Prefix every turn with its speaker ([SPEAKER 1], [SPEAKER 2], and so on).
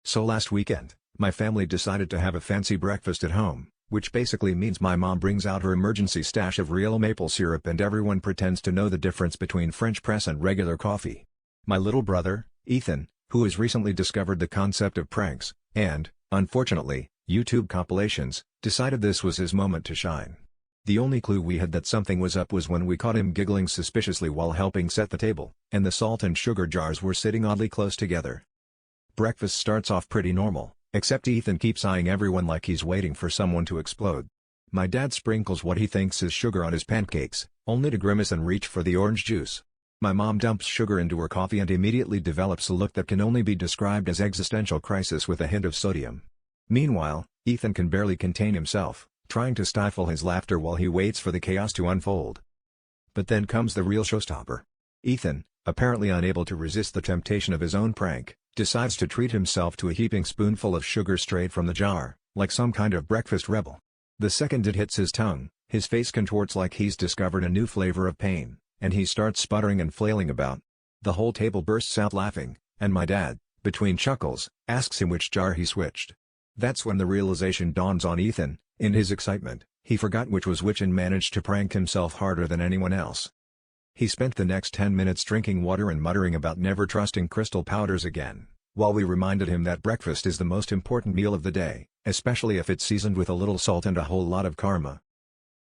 [SPEAKER 1] So last weekend, my family decided to have a fancy breakfast at home, which basically means my mom brings out her emergency stash of real maple syrup and everyone pretends to know the difference between French press and regular coffee. My little brother, Ethan, who has recently discovered the concept of pranks, and, unfortunately, YouTube compilations, decided this was his moment to shine. The only clue we had that something was up was when we caught him giggling suspiciously while helping set the table, and the salt and sugar jars were sitting oddly close together. Breakfast starts off pretty normal, except Ethan keeps eyeing everyone like he's waiting for someone to explode. My dad sprinkles what he thinks is sugar on his pancakes, only to grimace and reach for the orange juice. My mom dumps sugar into her coffee and immediately develops a look that can only be described as existential crisis with a hint of sodium. Meanwhile, Ethan can barely contain himself, trying to stifle his laughter while he waits for the chaos to unfold. But then comes the real showstopper. Ethan, apparently unable to resist the temptation of his own prank, decides to treat himself to a heaping spoonful of sugar straight from the jar, like some kind of breakfast rebel. The second it hits his tongue, his face contorts like he's discovered a new flavor of pain, and he starts sputtering and flailing about. The whole table bursts out laughing, and my dad, between chuckles, asks him which jar he switched. That's when the realization dawns on Ethan. In his excitement, he forgot which was which and managed to prank himself harder than anyone else. He spent the next 10 minutes drinking water and muttering about never trusting crystal powders again, while we reminded him that breakfast is the most important meal of the day, especially if it's seasoned with a little salt and a whole lot of karma.